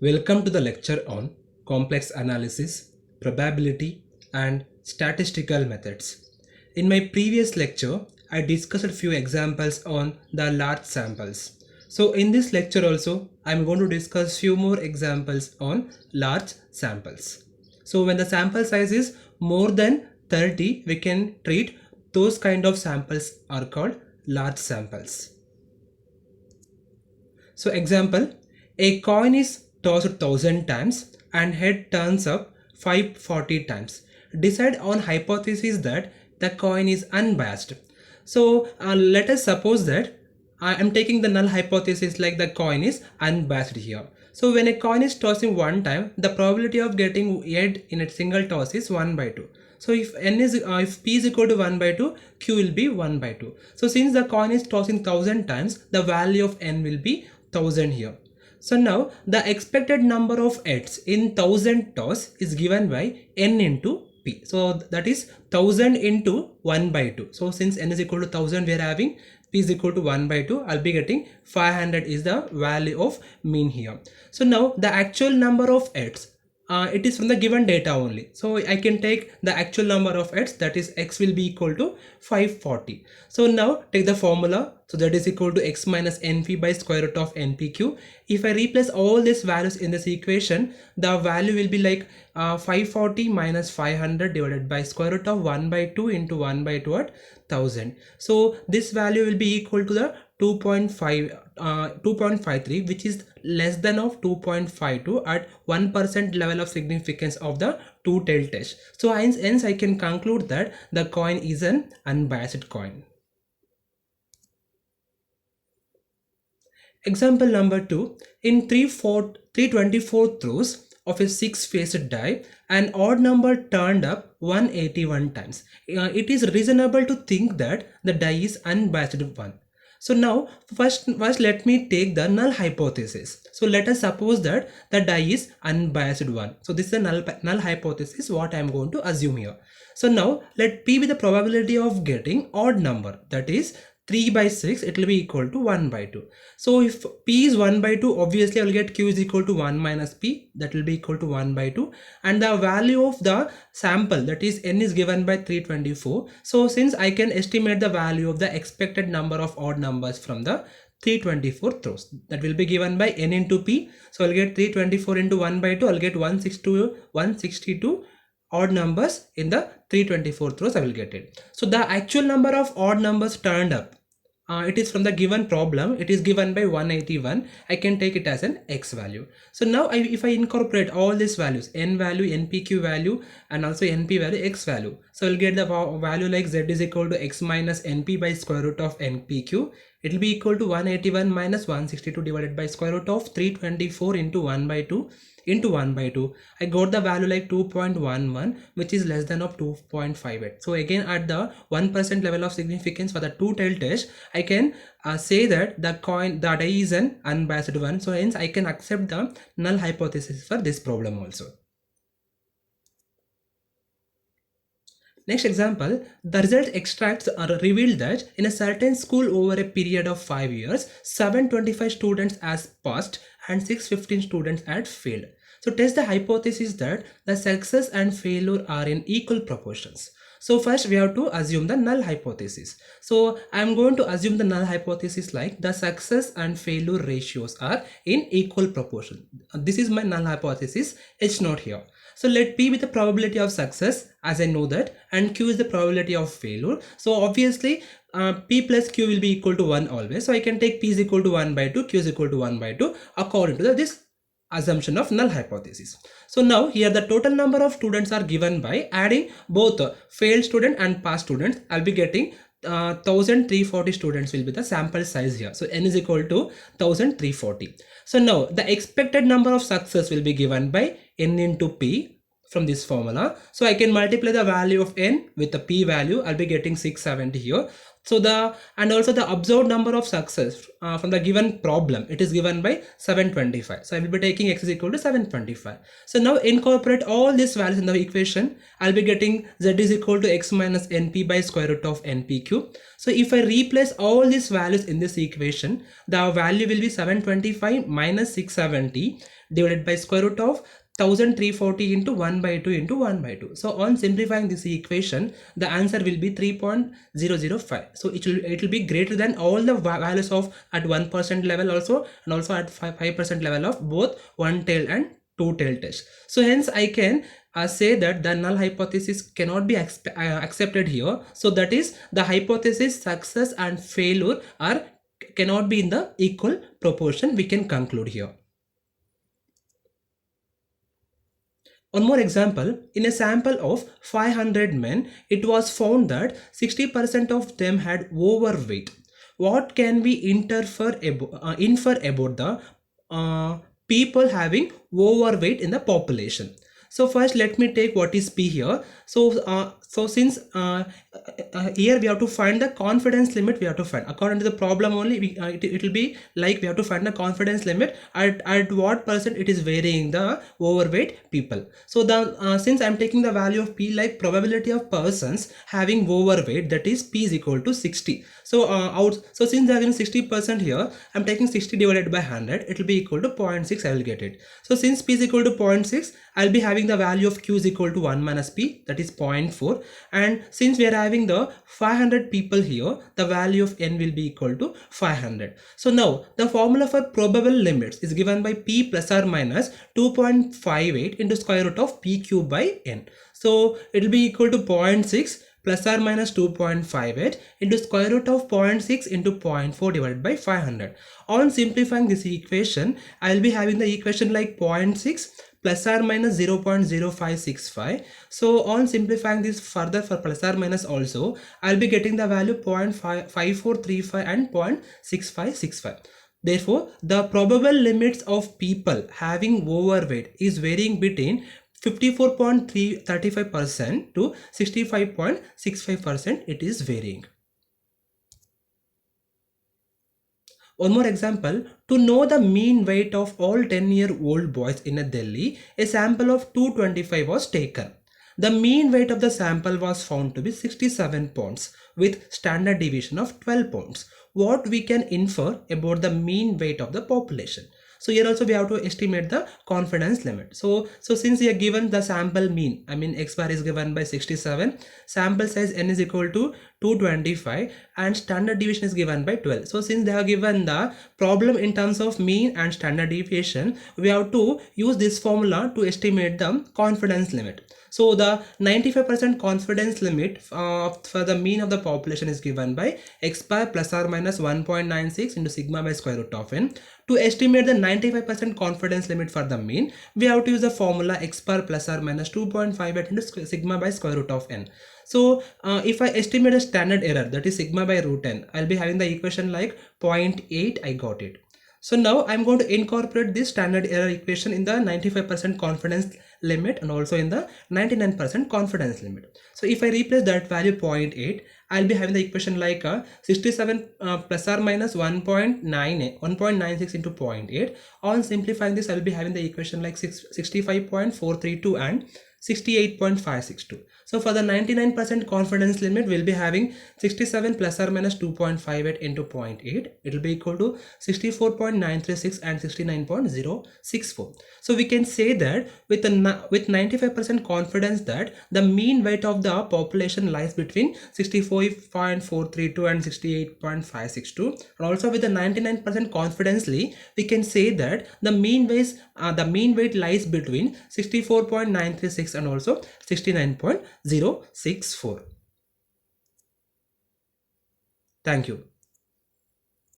Welcome to the lecture on complex analysis, probability, and statistical methods. In my previous lecture, I discussed a few examples on the large samples. So in this lecture also, I am going to discuss few more examples on large samples. So when the sample size is more than 30, we can treat those kind of samples are called large samples. So example, a coin is tossed 1000 times and head turns up 540 times. Decide on hypothesis that the coin is unbiased. So let us suppose that I am taking the null hypothesis like the coin is unbiased here. So when a coin is tossing one time, the probability of getting head in a single toss is 1 by 2. So if if p is equal to 1 by 2, q will be 1 by 2. So since the coin is tossing 1000 times, the value of n will be 1000 here. So now the expected number of heads in 1000 toss is given by n into p. So that is 1000 into 1 by 2. So since n is equal to 1000, we are having p is equal to 1 by 2. I'll be getting 500 is the value of mean here. So now the actual number of heads, it is from the given data only. So I can take the actual number of heads, that is x will be equal to 540. So now take the formula. So that is equal to x minus np by square root of npq. If I replace all these values in this equation, the value will be like 540 minus 500 divided by square root of 1 by 2 into 1 by 2 at 1000. So this value will be equal to the 2.53, which is less than of 2.52 at 1% level of significance of the two-tailed test. So hence I can conclude that the coin is an unbiased coin. Example number 2. In 324 throws of a 6-faced die, an odd number turned up 181 times. It is reasonable to think that the die is unbiased one. So now first let me take the null hypothesis. So let us suppose that the die is unbiased one. So this is a null hypothesis what I am going to assume here. So now let p be the probability of getting odd number, that is 3 by 6, it will be equal to 1 by 2. So if p is 1 by 2, obviously I will get q is equal to 1 minus p, that will be equal to 1 by 2, and the value of the sample, that is n, is given by 324. So since I can estimate the value of the expected number of odd numbers from the 324 throws, that will be given by n into p. So I'll get 324 into 1 by 2, I'll get 162 odd numbers in the 324 throws I will get it. So the actual number of odd numbers turned up, it is from the given problem, it is given by 181. I can take it as an x value. So now if I incorporate all these values, n value, npq value, and also np value, x value, so I'll get the value like z is equal to x minus np by square root of npq. It will be equal to 181 minus 162 divided by square root of 324 into 1 by 2 into 1 by 2. I got the value like 2.11, which is less than of 2.58. So again at the 1% level of significance for the two-tailed test, I can say that the die is an unbiased one. So hence I can accept the null hypothesis for this problem also. Next example, the result extracts are revealed that in a certain school over a period of 5 years, 725 students has passed and 615 students had failed. So test the hypothesis that the success and failure are in equal proportions. So first we have to assume the null hypothesis. So I am going to assume the null hypothesis like the success and failure ratios are in equal proportion. This is my null hypothesis, H naught here. So let p be the probability of success, as I know that, and q is the probability of failure. So obviously p plus q will be equal to 1 always. So I can take p is equal to 1 by 2, q is equal to 1 by 2 according to this assumption of null hypothesis. So now here the total number of students are given by adding both failed student and passed students. I'll be getting 1340 students will be the sample size here. So n is equal to 1340. So now the expected number of success will be given by n into p from this formula. So I can multiply the value of n with the p value. I'll be getting 670 here. So the and also the observed number of success from the given problem, it is given by 725. So I will be taking x is equal to 725. So now incorporate all these values in the equation. I'll be getting z is equal to x minus np by square root of np cube. So if I replace all these values in this equation, the value will be 725 minus 670 divided by square root of 1340 into 1 by 2 into 1 by 2. So on simplifying this equation, the answer will be 3.005. So it will be greater than all the values of at 1% level also, and also at 5% level of both one tail and two tail test. So hence I can say that the null hypothesis cannot be accepted here. So that is, the hypothesis success and failure are cannot be in the equal proportion, we can conclude here. One more example, in a sample of 500 men, it was found that 60% of them had overweight. What can we infer about the people having overweight in the population? So first let me take what is P here. So since here we have to find the confidence limit, we have to find according to the problem only, it will be like we have to find the confidence limit at what percent it is varying the overweight people. So the since I'm taking the value of P like probability of persons having overweight, that is P is equal to 60. So so since they are given 60% here, I'm taking 60 divided by 100, it will be equal to 0.6. I will get it. So since P is equal to 0.6, I'll be having the value of Q is equal to 1 minus P, that is 0.4. And since we are having the 500 people here, the value of N will be equal to 500. So now the formula for probable limits is given by P plus or minus 2.58 into square root of P cube by N. So it will be equal to 0.6 plus or minus 2.58 into square root of 0.6 into 0.4 divided by 500. On simplifying this equation, I will be having the equation like 0.6 plus or minus 0.0565. So on simplifying this further for plus or minus also, I'll be getting the value 0.5435 and 0.6565. Therefore, the probable limits of people having overweight is varying between 54.35% to 65.65%, it is varying. One more example, to know the mean weight of all 10-year-old boys in Delhi, a sample of 225 was taken. The mean weight of the sample was found to be 67 pounds with standard deviation of 12 pounds. What we can infer about the mean weight of the population? So here also we have to estimate the confidence limit. So since we are given the sample mean, I mean x bar is given by 67, sample size n is equal to 225 and standard deviation is given by 12. So since they have given the problem in terms of mean and standard deviation, we have to use this formula to estimate the confidence limit. So the 95% confidence limit for the mean of the population is given by x bar plus or minus 1.96 into sigma by square root of n. To estimate the 95% confidence limit for the mean, we have to use the formula x bar plus or minus 2.58 into sigma by square root of n. So if I estimate a standard error, that is sigma by root n, I'll be having the equation like 0.8. I got it. So now I'm going to incorporate this standard error equation in the 95% confidence limit and also in the 99% confidence limit. So if I replace that value 0.8, I'll be having the equation like 67 plus or minus 1.96 into 0.8. On simplifying this, I'll be having the equation like 65.432 and 68.562. So for the 99% confidence limit, we'll be having 67 plus or minus 2.58 into 0.8. It will be equal to 64.936 and 69.064. So we can say that with 95% confidence that the mean weight of the population lies between 64.432 and 68.562. And also with the 99% confidently, we can say that the mean weight lies between 64.936 and also 69.064. Thank you.